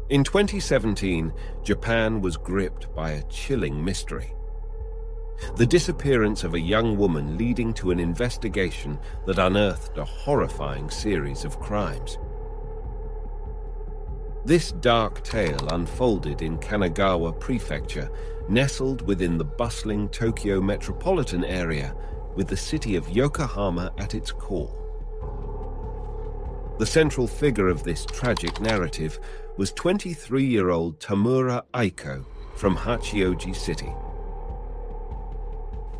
In 2017, Japan was gripped by a chilling mystery. The disappearance of a young woman leading to an investigation that unearthed a horrifying series of crimes. This dark tale unfolded in Kanagawa Prefecture, nestled within the bustling Tokyo metropolitan area, with the city of Yokohama at its core. The central figure of this tragic narrative was 23-year-old Tamura Aiko from Hachioji City.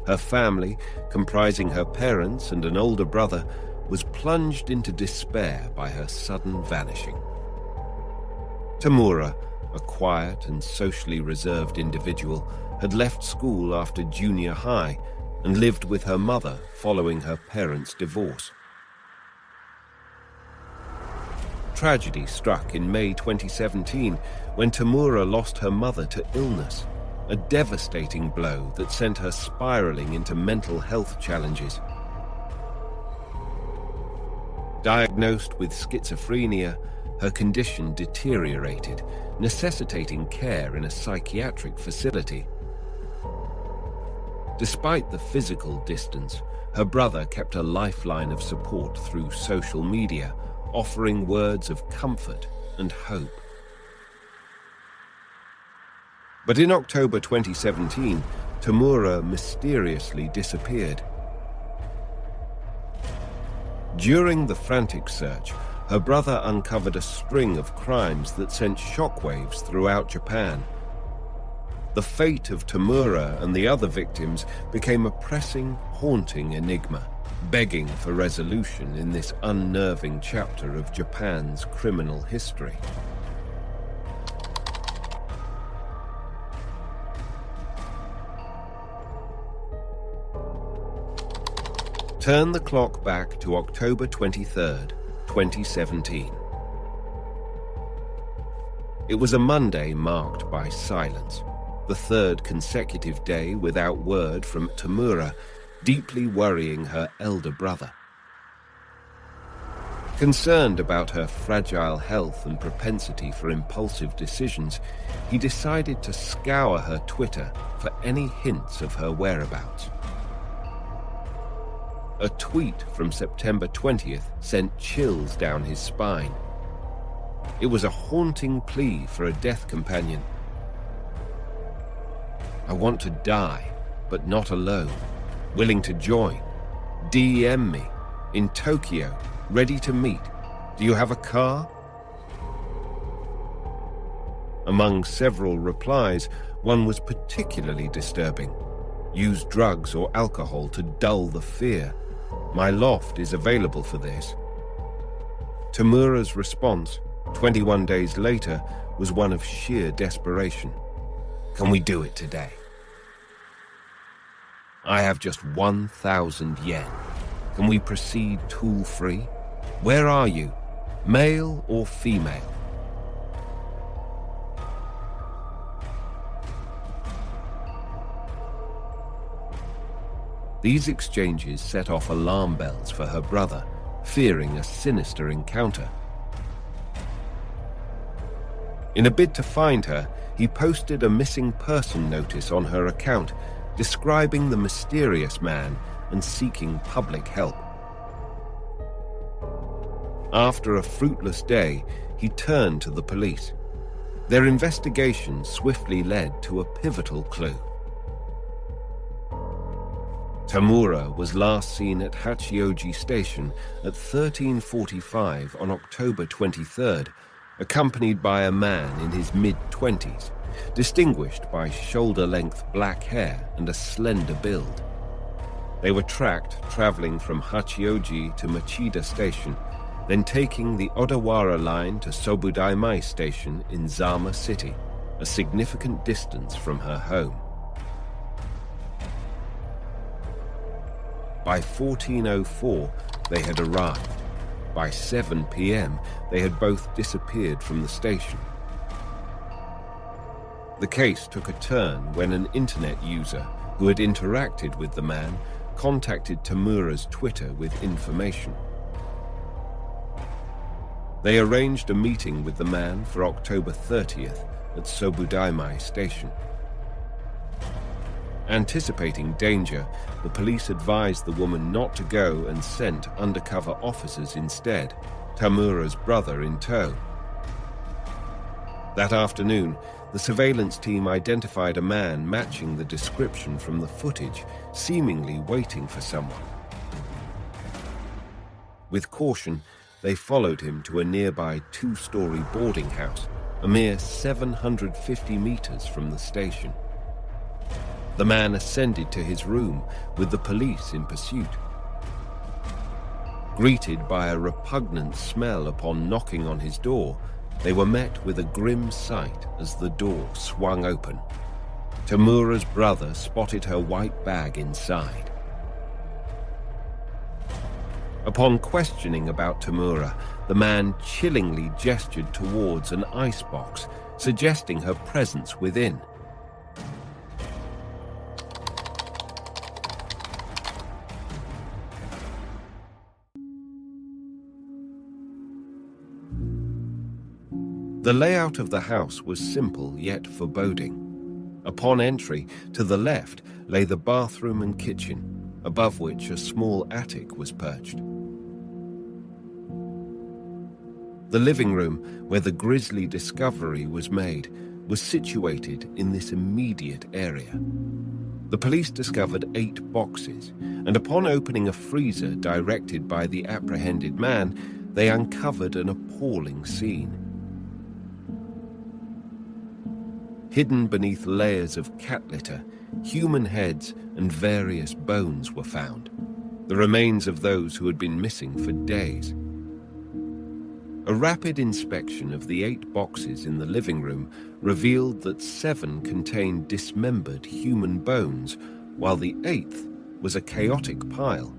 Her family, comprising her parents and an older brother, was plunged into despair by her sudden vanishing. Tamura, a quiet and socially reserved individual, had left school after junior high and lived with her mother following her parents' divorce. Tragedy struck in May 2017 when Tamura lost her mother to illness, a devastating blow that sent her spiraling into mental health challenges. Diagnosed with schizophrenia, her condition deteriorated, necessitating care in a psychiatric facility. Despite the physical distance, her brother kept a lifeline of support through social media, offering words of comfort and hope. But in October 2017, Tamura mysteriously disappeared. During the frantic search, her brother uncovered a string of crimes that sent shockwaves throughout Japan. The fate of Tamura and the other victims became a pressing, haunting enigma, begging for resolution in this unnerving chapter of Japan's criminal history. Turn the clock back to October 23rd, 2017. It was a Monday marked by silence, the third consecutive day without word from Tamura, deeply worrying her elder brother. Concerned about her fragile health and propensity for impulsive decisions, he decided to scour her Twitter for any hints of her whereabouts. A tweet from September 20th sent chills down his spine. It was a haunting plea for a death companion. "I want to die, but not alone. Willing to join. DM me. In Tokyo. Ready to meet. Do you have a car?" Among several replies, one was particularly disturbing. "Use drugs or alcohol to dull the fear. My loft is available for this." Tamura's response, 21 days later, was one of sheer desperation. "Can we do it today? I have just 1,000 yen. Can we proceed tool-free? Where are you? Male or female?" These exchanges set off alarm bells for her brother, fearing a sinister encounter. In a bid to find her, he posted a missing person notice on her account, describing the mysterious man and seeking public help. After a fruitless day, he turned to the police. Their investigation swiftly led to a pivotal clue. Tamura was last seen at Hachioji Station at 13:45 on October 23rd, accompanied by a man in his mid-20s, distinguished by shoulder-length black hair and a slender build. They were tracked traveling from Hachioji to Machida Station, then taking the Odawara line to Sobudaimai Station in Zama City, a significant distance from her home. By 14:04, they had arrived. By 7 p.m., they had both disappeared from the station. The case took a turn when an internet user who had interacted with the man contacted Tamura's Twitter with information. They arranged a meeting with the man for October 30th at Sobudaimai Station. Anticipating danger, the police advised the woman not to go and sent undercover officers instead, Tamura's brother in tow. That afternoon, the surveillance team identified a man matching the description from the footage, seemingly waiting for someone. With caution, they followed him to a nearby 2-story boarding house, a mere 750 meters from the station. The man ascended to his room with the police in pursuit. Greeted by a repugnant smell upon knocking on his door, they were met with a grim sight as the door swung open. Tamura's brother spotted her white bag inside. Upon questioning about Tamura, the man chillingly gestured towards an icebox, suggesting her presence within. The layout of the house was simple yet foreboding. Upon entry, to the left lay the bathroom and kitchen, above which a small attic was perched. The living room, where the grisly discovery was made, was situated in this immediate area. The police discovered 8 boxes, and upon opening a freezer directed by the apprehended man, they uncovered an appalling scene. Hidden beneath layers of cat litter, human heads and various bones were found, the remains of those who had been missing for days. A rapid inspection of the 8 boxes in the living room revealed that 7 contained dismembered human bones, while the 8th was a chaotic pile.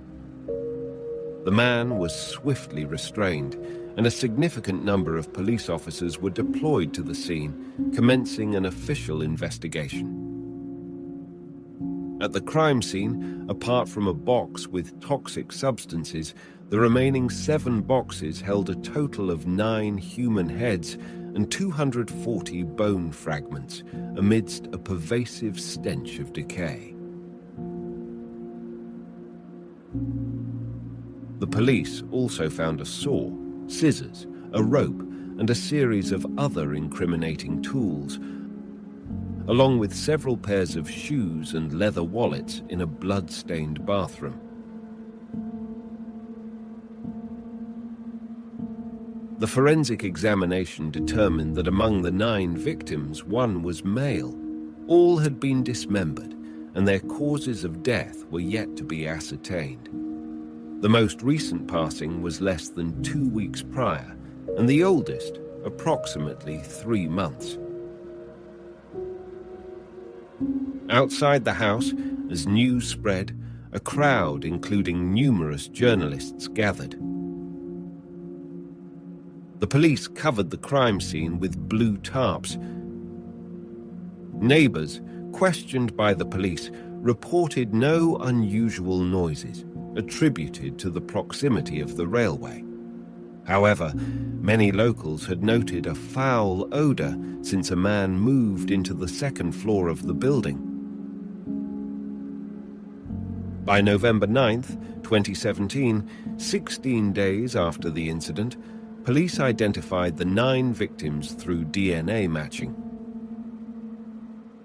The man was swiftly restrained, and a significant number of police officers were deployed to the scene, commencing an official investigation. At the crime scene, apart from a box with toxic substances, the remaining 7 boxes held a total of 9 human heads and 240 bone fragments amidst a pervasive stench of decay. The police also found a saw, scissors, a rope, and a series of other incriminating tools, along with several pairs of shoes and leather wallets in a blood-stained bathroom. The forensic examination determined that among the 9 victims, 1 was male. All had been dismembered, and their causes of death were yet to be ascertained. The most recent passing was less than 2 weeks prior, and the oldest approximately 3 months. Outside the house, as news spread, a crowd, including numerous journalists, gathered. The police covered the crime scene with blue tarps. Neighbors, questioned by the police, reported no unusual noises attributed to the proximity of the railway. However, many locals had noted a foul odor since a man moved into the 2nd floor of the building. By November 9th, 2017, 16 days after the incident, police identified the 9 victims through DNA matching.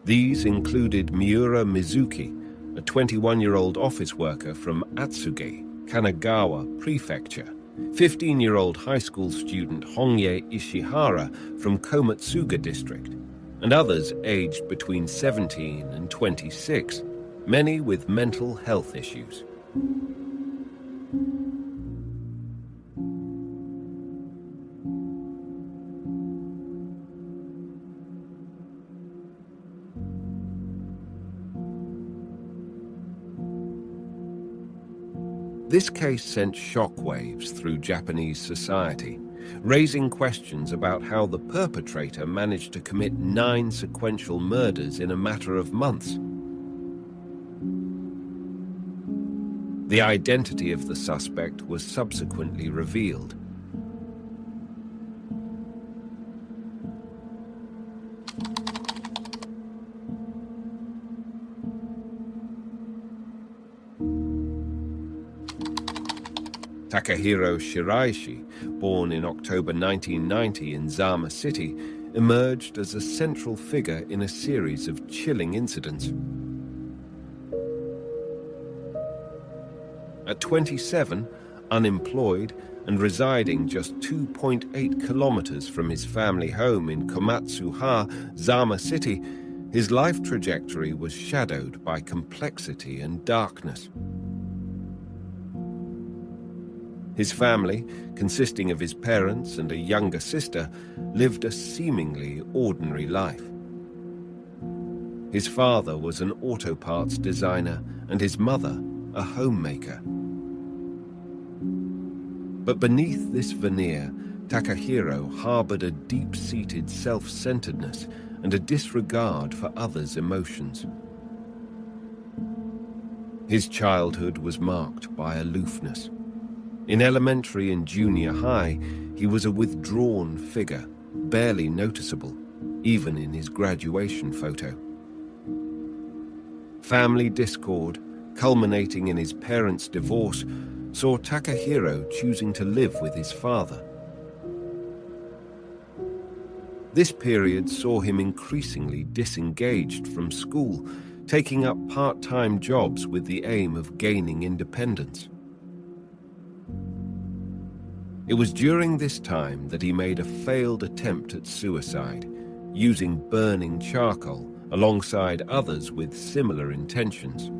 These included Miura Mizuki, a 21-year-old office worker from Atsuge, Kanagawa Prefecture, 15-year-old high school student Hongye Ishihara from Komatsuga District, and others aged between 17 and 26, many with mental health issues. This case sent shockwaves through Japanese society, raising questions about how the perpetrator managed to commit 9 sequential murders in a matter of months. The identity of the suspect was subsequently revealed. Takahiro Shiraishi, born in October 1990 in Zama City, emerged as a central figure in a series of chilling incidents. At 27, unemployed and residing just 2.8 kilometers from his family home in Komatsu-ha, Zama City, his life trajectory was shadowed by complexity and darkness. His family, consisting of his parents and a younger sister, lived a seemingly ordinary life. His father was an auto parts designer and his mother a homemaker. But beneath this veneer, Takahiro harbored a deep-seated self-centeredness and a disregard for others' emotions. His childhood was marked by aloofness. In elementary and junior high, he was a withdrawn figure, barely noticeable, even in his graduation photo. Family discord, culminating in his parents' divorce, saw Takahiro choosing to live with his father. This period saw him increasingly disengaged from school, taking up part-time jobs with the aim of gaining independence. It was during this time that he made a failed attempt at suicide, using burning charcoal alongside others with similar intentions.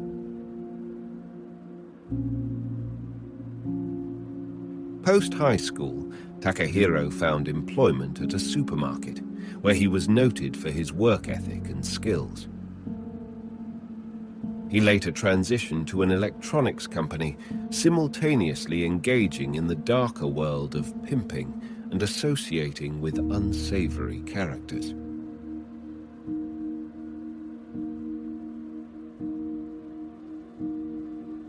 Post-high school, Takahiro found employment at a supermarket, where he was noted for his work ethic and skills. He later transitioned to an electronics company, simultaneously engaging in the darker world of pimping and associating with unsavory characters.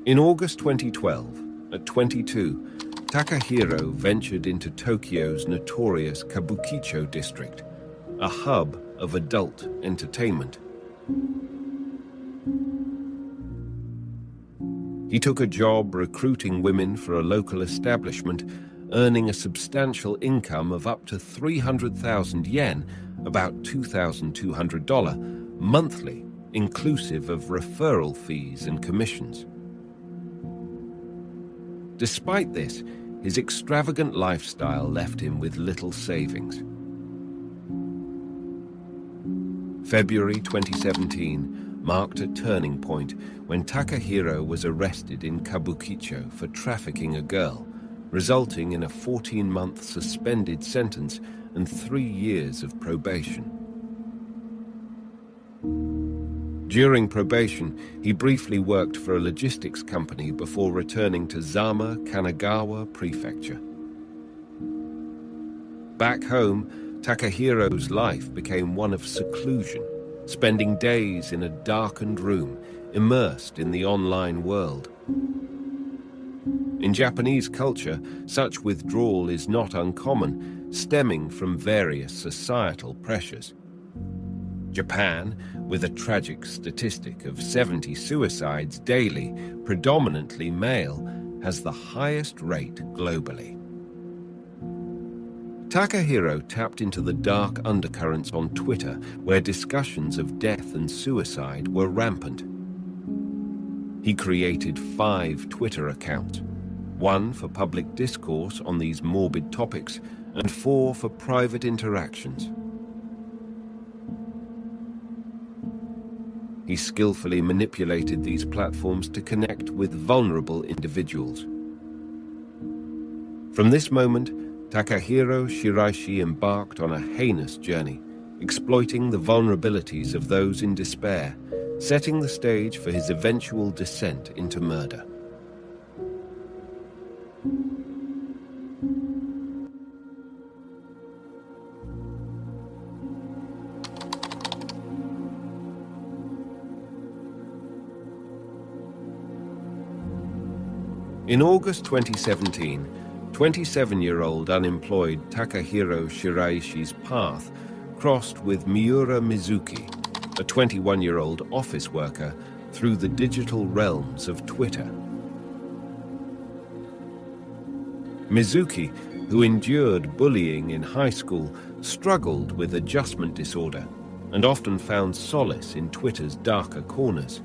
In August 2012, at 22, Takahiro ventured into Tokyo's notorious Kabukicho district, a hub of adult entertainment. He took a job recruiting women for a local establishment, earning a substantial income of up to 300,000 yen, about $2,200, monthly, inclusive of referral fees and commissions. Despite this, his extravagant lifestyle left him with little savings. February 2017 marked a turning point when Takahiro was arrested in Kabukicho for trafficking a girl, resulting in a 14-month suspended sentence and 3 years of probation. During probation, he briefly worked for a logistics company before returning to Zama, Kanagawa Prefecture. Back home, Takahiro's life became one of seclusion, spending days in a darkened room, immersed in the online world. In Japanese culture, such withdrawal is not uncommon, stemming from various societal pressures. Japan, with a tragic statistic of 70 suicides daily, predominantly male, has the highest rate globally. Takahiro tapped into the dark undercurrents on Twitter, where discussions of death and suicide were rampant. He created 5 Twitter accounts, 1 for public discourse on these morbid topics, and 4 for private interactions. He skillfully manipulated these platforms to connect with vulnerable individuals. From this moment, Takahiro Shiraishi embarked on a heinous journey, exploiting the vulnerabilities of those in despair, setting the stage for his eventual descent into murder. In August 2017, 27-year-old unemployed Takahiro Shiraishi's path crossed with Miura Mizuki, a 21-year-old office worker, through the digital realms of Twitter. Mizuki, who endured bullying in high school, struggled with adjustment disorder and often found solace in Twitter's darker corners.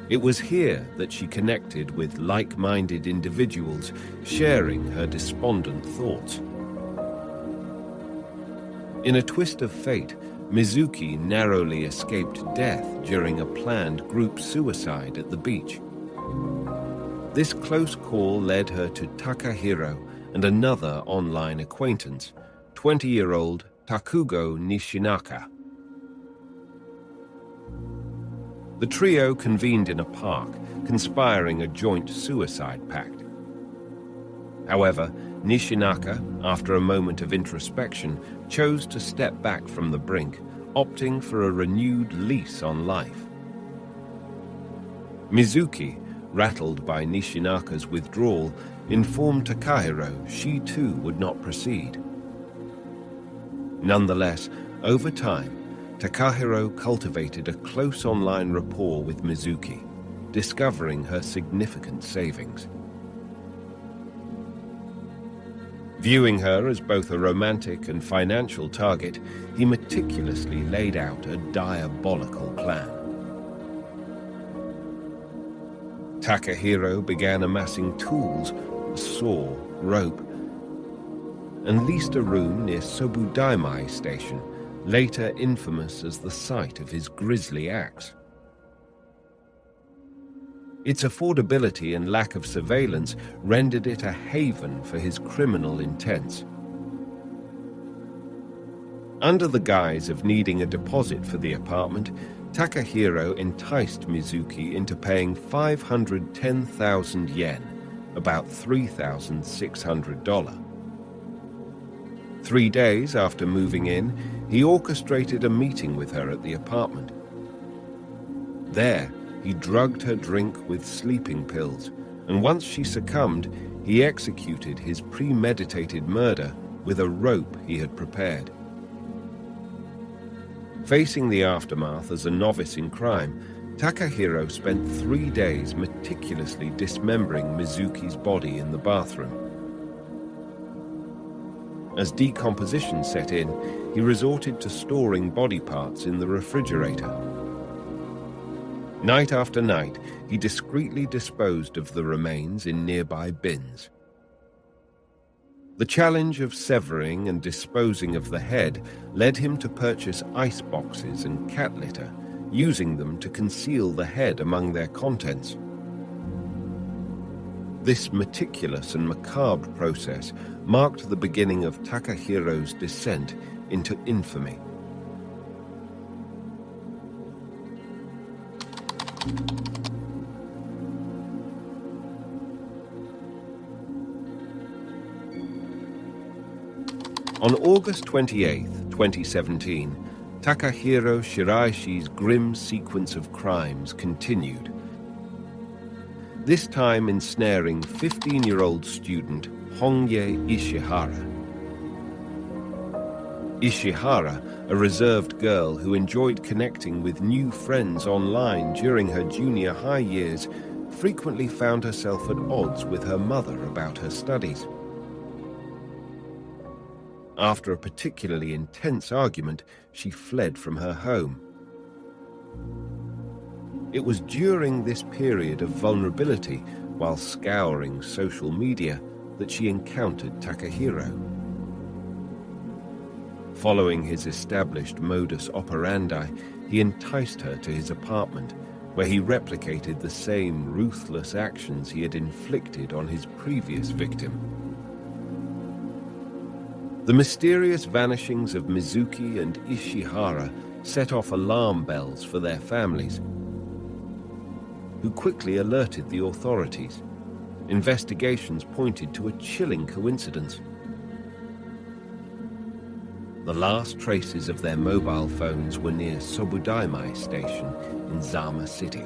It was here that she connected with like-minded individuals, sharing her despondent thoughts. In a twist of fate, Mizuki narrowly escaped death during a planned group suicide at the beach. This close call led her to Takahiro and another online acquaintance, 20-year-old Takugo Nishinaka. The trio convened in a park, conspiring a joint suicide pact. However, Nishinaka, after a moment of introspection, chose to step back from the brink, opting for a renewed lease on life. Mizuki, rattled by Nishinaka's withdrawal, informed Takahiro she too would not proceed. Nonetheless, over time, Takahiro cultivated a close online rapport with Mizuki, discovering her significant savings. Viewing her as both a romantic and financial target, he meticulously laid out a diabolical plan. Takahiro began amassing tools, a saw, rope, and leased a room near Sobudaimai Station, later infamous as the site of his grisly acts. Its affordability and lack of surveillance rendered it a haven for his criminal intents. Under the guise of needing a deposit for the apartment, Takahiro enticed Mizuki into paying 510,000 yen, about $3,600. 3 days after moving in, he orchestrated a meeting with her at the apartment. There, he drugged her drink with sleeping pills, and once she succumbed, he executed his premeditated murder with a rope he had prepared. Facing the aftermath as a novice in crime, Takahiro spent 3 days meticulously dismembering Mizuki's body in the bathroom. As decomposition set in, he resorted to storing body parts in the refrigerator. Night after night, he discreetly disposed of the remains in nearby bins. The challenge of severing and disposing of the head led him to purchase ice boxes and cat litter, using them to conceal the head among their contents. This meticulous and macabre process marked the beginning of Takahiro's descent into infamy. On August 28, 2017, Takahiro Shiraishi's grim sequence of crimes continued, this time ensnaring 15-year-old student Hongye Ishihara. Ishihara, a reserved girl who enjoyed connecting with new friends online during her junior high years, frequently found herself at odds with her mother about her studies. After a particularly intense argument, she fled from her home. It was during this period of vulnerability, while scouring social media, that she encountered Takahiro. Following his established modus operandi, he enticed her to his apartment, where he replicated the same ruthless actions he had inflicted on his previous victim. The mysterious vanishings of Mizuki and Ishihara set off alarm bells for their families, who quickly alerted the authorities. Investigations pointed to a chilling coincidence. The last traces of their mobile phones were near Sobudaimai Station in Zama City.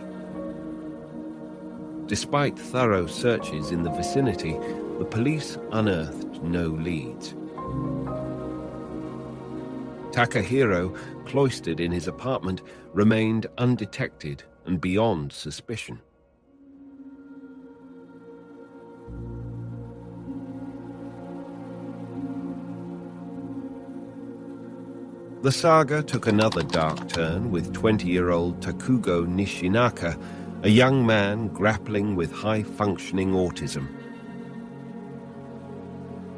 Despite thorough searches in the vicinity, the police unearthed no leads. Takahiro, cloistered in his apartment, remained undetected and beyond suspicion. The saga took another dark turn with 20-year-old Takugo Nishinaka, a young man grappling with high-functioning autism.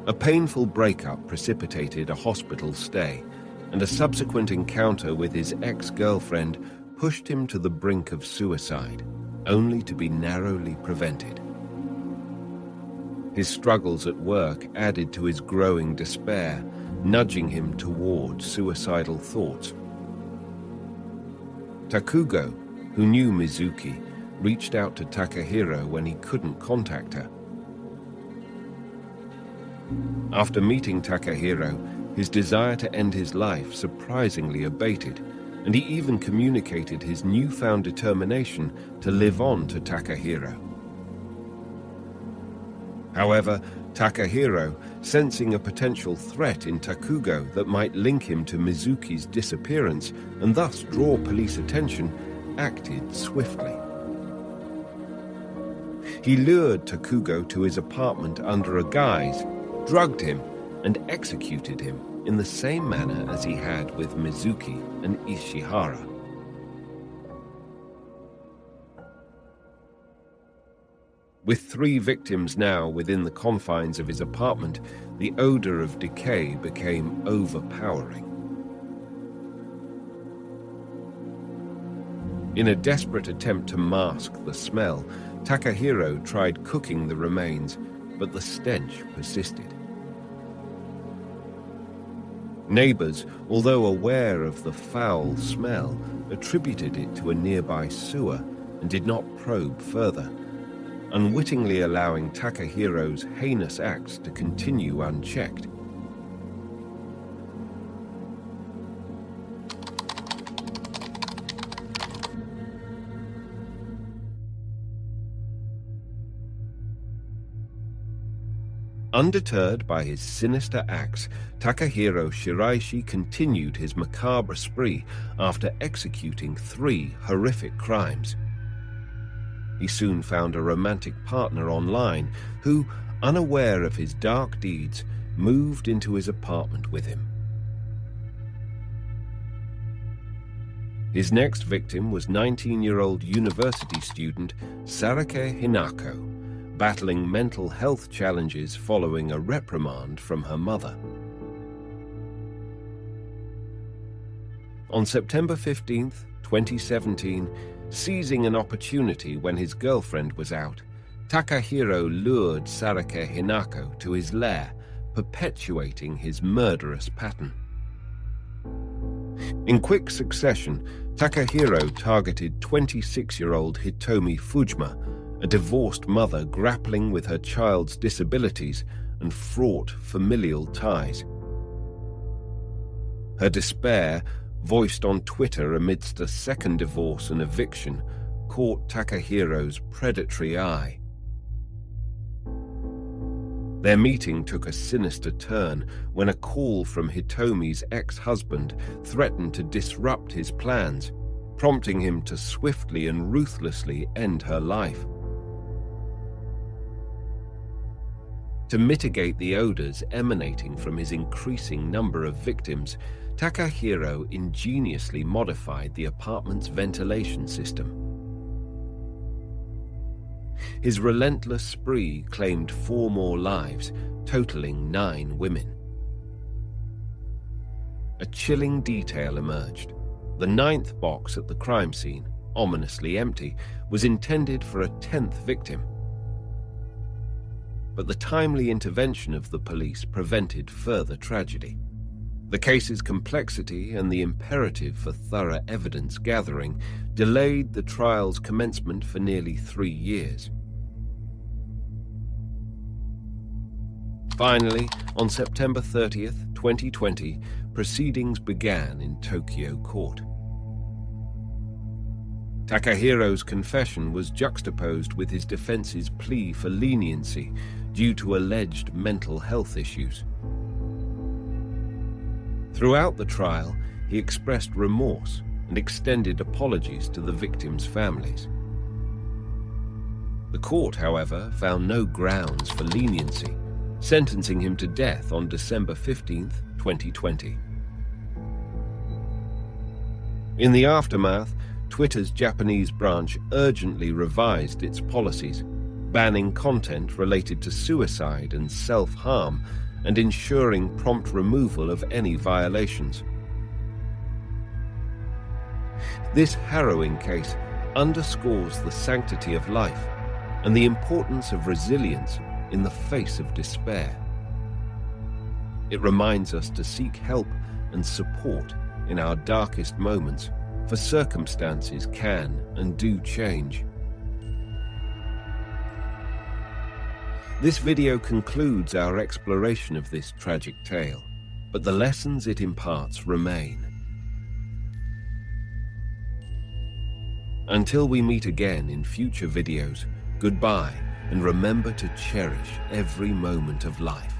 A painful breakup precipitated a hospital stay, and a subsequent encounter with his ex-girlfriend pushed him to the brink of suicide, only to be narrowly prevented. His struggles at work added to his growing despair, nudging him toward suicidal thoughts. Takugo, who knew Mizuki, reached out to Takahiro when he couldn't contact her. After meeting Takahiro, his desire to end his life surprisingly abated, and he even communicated his newfound determination to live on to Takahiro. However, Takahiro, sensing a potential threat in Takugo that might link him to Mizuki's disappearance and thus draw police attention, acted swiftly. He lured Takugo to his apartment under a guise, drugged him, and executed him in the same manner as he had with Mizuki and Ishihara. With 3 victims now within the confines of his apartment, the odor of decay became overpowering. In a desperate attempt to mask the smell, Takahiro tried cooking the remains, but the stench persisted. Neighbors, although aware of the foul smell, attributed it to a nearby sewer and did not probe further, unwittingly allowing Takahiro's heinous acts to continue unchecked. Undeterred by his sinister acts, Takahiro Shiraishi continued his macabre spree after executing 3 horrific crimes. He soon found a romantic partner online who, unaware of his dark deeds, moved into his apartment with him. His next victim was 19-year-old university student Sarake Hinako, battling mental health challenges following a reprimand from her mother. On September 15, 2017, seizing an opportunity when his girlfriend was out, Takahiro lured Sarake Hinako to his lair, perpetuating his murderous pattern. In quick succession, Takahiro targeted 26-year-old Hitomi Fujima, a divorced mother grappling with her child's disabilities and fraught familial ties. Her despair, voiced on Twitter amidst a second divorce and eviction, caught Takahiro's predatory eye. Their meeting took a sinister turn when a call from Hitomi's ex-husband threatened to disrupt his plans, prompting him to swiftly and ruthlessly end her life. To mitigate the odors emanating from his increasing number of victims, Takahiro ingeniously modified the apartment's ventilation system. His relentless spree claimed 4 more lives, totaling 9 women. A chilling detail emerged. The 9th box at the crime scene, ominously empty, was intended for a 10th victim. But the timely intervention of the police prevented further tragedy. The case's complexity and the imperative for thorough evidence gathering delayed the trial's commencement for nearly 3 years. Finally, on September 30th, 2020, proceedings began in Tokyo court. Takahiro's confession was juxtaposed with his defense's plea for leniency due to alleged mental health issues. Throughout the trial, he expressed remorse and extended apologies to the victims' families. The court, however, found no grounds for leniency, sentencing him to death on December 15, 2020. In the aftermath, Twitter's Japanese branch urgently revised its policies, banning content related to suicide and self-harm and ensuring prompt removal of any violations. This harrowing case underscores the sanctity of life and the importance of resilience in the face of despair. It reminds us to seek help and support in our darkest moments, for circumstances can and do change. This video concludes our exploration of this tragic tale, but the lessons it imparts remain. Until we meet again in future videos, goodbye, and remember to cherish every moment of life.